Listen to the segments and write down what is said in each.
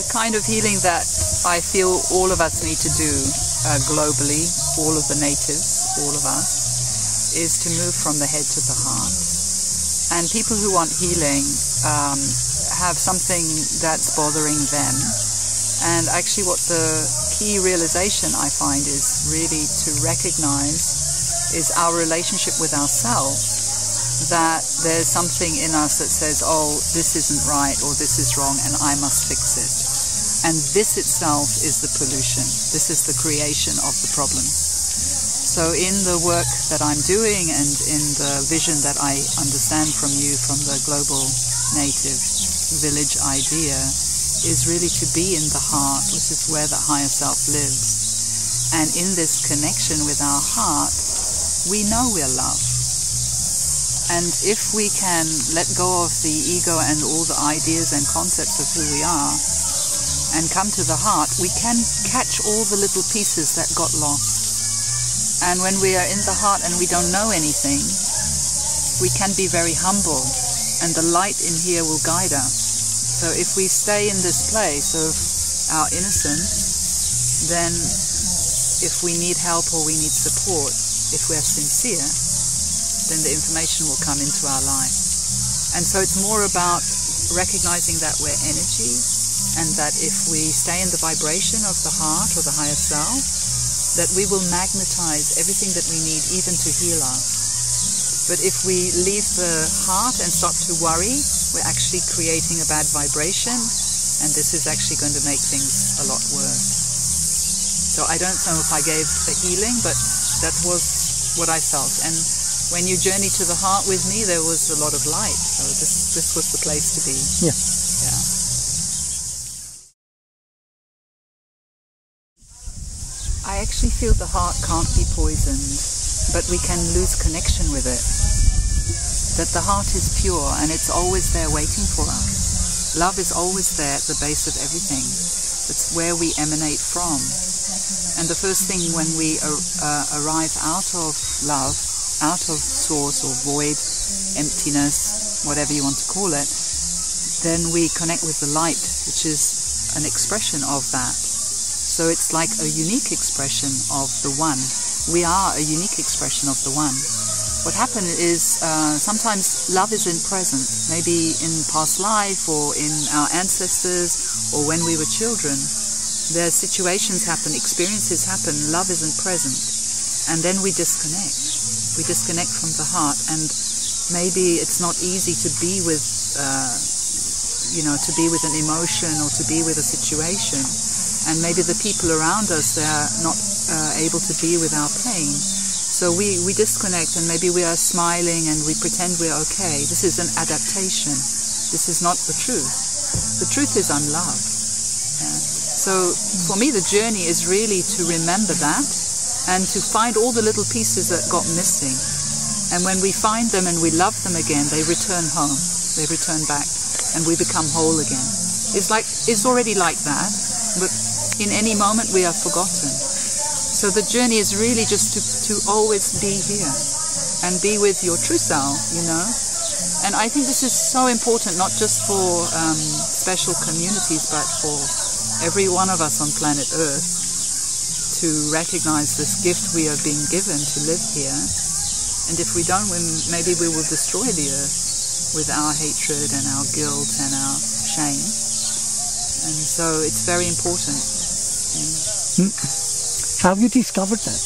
kind of healing that I feel all of us need to do globally, all of the natives, all of us, is to move from the head to the heart. And people who want healing have something that's bothering them. And actually what the key realization I find is really to recognize is our relationship with ourselves, that there's something in us that says, oh, this isn't right or this is wrong and I must fix it. And this itself is the pollution. This is the creation of the problem. So in the work that I'm doing and in the vision that I understand from you, from the global native village idea, is really to be in the heart, which is where the higher self lives. And in this connection with our heart, we know we're love. And if we can let go of the ego and all the ideas and concepts of who we are and come to the heart, we can catch all the little pieces that got lost. And when we are in the heart and we don't know anything, we can be very humble, and the light in here will guide us. So if we stay in this place of our innocence, then if we need help or we need support, if we're sincere, then the information will come into our life. And so it's more about recognizing that we're energy, and that if we stay in the vibration of the heart or the higher self, that we will magnetize everything that we need even to heal us. But if we leave the heart and start to worry, we're actually creating a bad vibration, and this is actually going to make things a lot worse. So I don't know if I gave a healing, but that was what I felt. And when you journey to the heart with me, there was a lot of light. So this was the place to be. Yeah. Yeah. I actually feel the heart can't be poisoned, but we can lose connection with it. That the heart is pure and it's always there waiting for us. Love is always there at the base of everything. It's where we emanate from. And the first thing when we arrive out of love, out of source or void, emptiness, whatever you want to call it, then we connect with the light, which is an expression of that. So it's like a unique expression of the one. We are a unique expression of the one. What happened is sometimes love isn't present, maybe in past life or in our ancestors or when we were children. There's situations happen, experiences happen, love isn't present. And then we disconnect. We disconnect from the heart, and maybe it's not easy to be with, to be with an emotion or to be with a situation. And maybe the people around us, they're not able to be with our pain. So we disconnect, and maybe we are smiling and we pretend we're okay. This is an adaptation. This is not the truth. The truth is I'm love. Yeah. So for me, the journey is really to remember that and to find all the little pieces that got missing. And when we find them and we love them again, they return home. They return back, and we become whole again. It's already like that, but in any moment we are forgotten. So the journey is really just to always be here and be with your true self, And I think this is so important, not just for special communities, but for every one of us on planet Earth, to recognize this gift we are being given to live here. And if we don't, maybe we will destroy the earth with our hatred and our guilt and our shame. And so it's very important. How have you discovered that?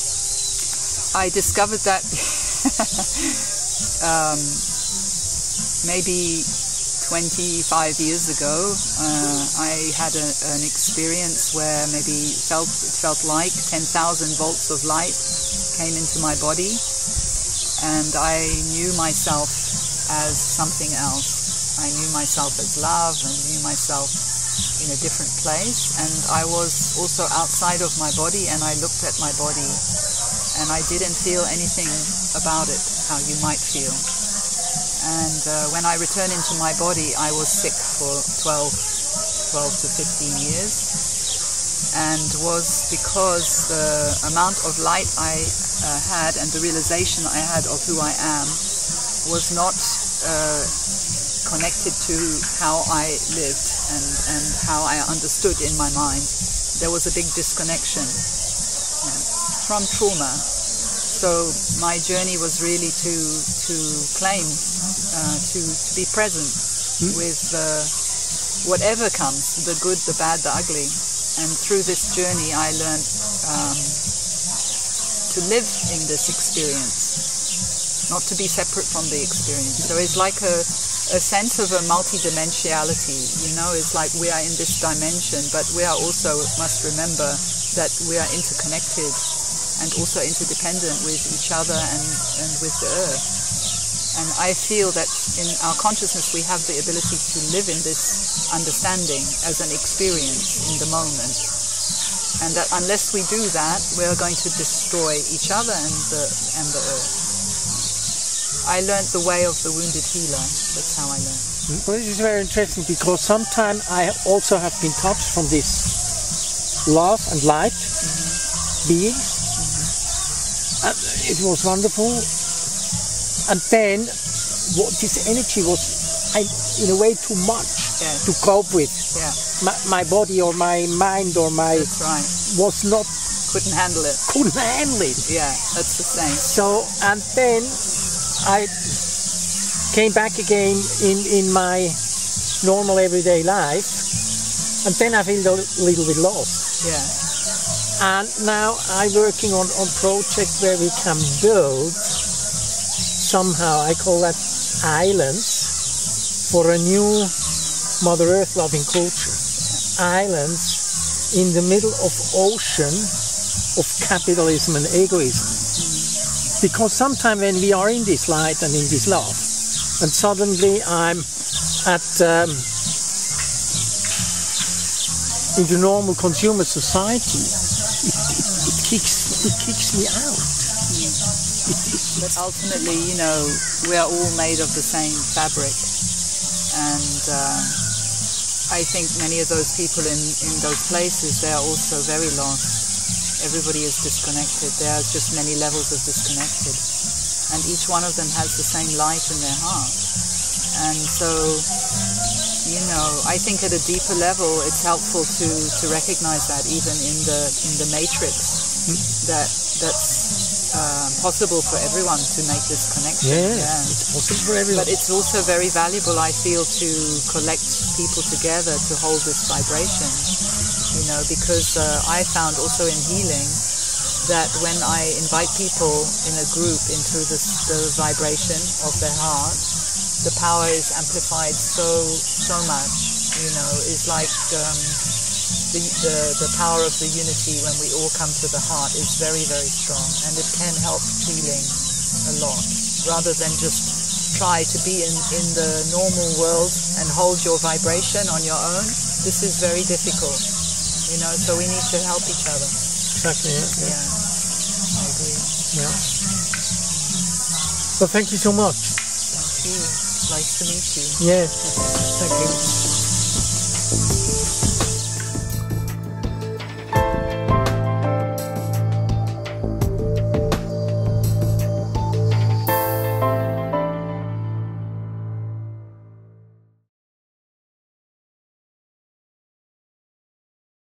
I discovered that maybe 25 years ago. I had an experience where maybe it felt like 10,000 volts of light came into my body, and I knew myself as something else. I knew myself as love, and knew myself in a different place, and I was also outside of my body, and I looked at my body and I didn't feel anything about it, how you might feel. And when I returned into my body, I was sick for 12 to 15 years, and was because the amount of light I had and the realization I had of who I am was not connected to how I lived and how I understood in my mind, there was a big disconnection from trauma. So my journey was really to claim, to be present with whatever comes, the good, the bad, the ugly. And through this journey I learned to live in this experience, not to be separate from the experience. So it's like a sense of a multidimensionality, you know. It's like we are in this dimension, but we are also must remember that we are interconnected and also interdependent with each other and with the earth. And I feel that in our consciousness we have the ability to live in this understanding as an experience in the moment. And that unless we do that, we are going to destroy each other and the earth. I learned the way of the wounded healer. That's how I learned. Well, this is very interesting, because sometimes I also have been touched from this love and light being. It was wonderful. And then this energy was, in a way, too much to cope with. My body or my mind or my was not couldn't handle it. Couldn't handle it. Yeah, that's the same. So, and then I came back again in my normal everyday life, and then I feel a little bit lost. Yeah. And now I'm working on projects where we can build somehow, I call that islands, for a new Mother Earth loving culture. Islands in the middle of ocean of capitalism and egoism. Because sometimes when we are in this light and in this love, and suddenly I'm at in the normal consumer society, it kicks me out. But ultimately, you know, we are all made of the same fabric, and I think many of those people in those places, they are also very lost. Everybody is disconnected. There are just many levels of disconnected, and each one of them has the same light in their heart. And so, you know, I think at a deeper level, it's helpful to recognize that even in the matrix, that's possible for everyone to make this connection. It's possible for everyone. But it's also very valuable, I feel, to collect people together to hold this vibration, you know, because I found also in healing that when I invite people in a group into the vibration of their heart, the power is amplified so much, you know. It's like the power of the unity when we all come to the heart is very, very strong, and it can help healing a lot, rather than just try to be in the normal world and hold your vibration on your own. This is very difficult, you know, so we need to help each other. Exactly, yeah. I agree. Yeah. Well, thank you so much. Thank you. Nice to meet you. Yeah, thank you.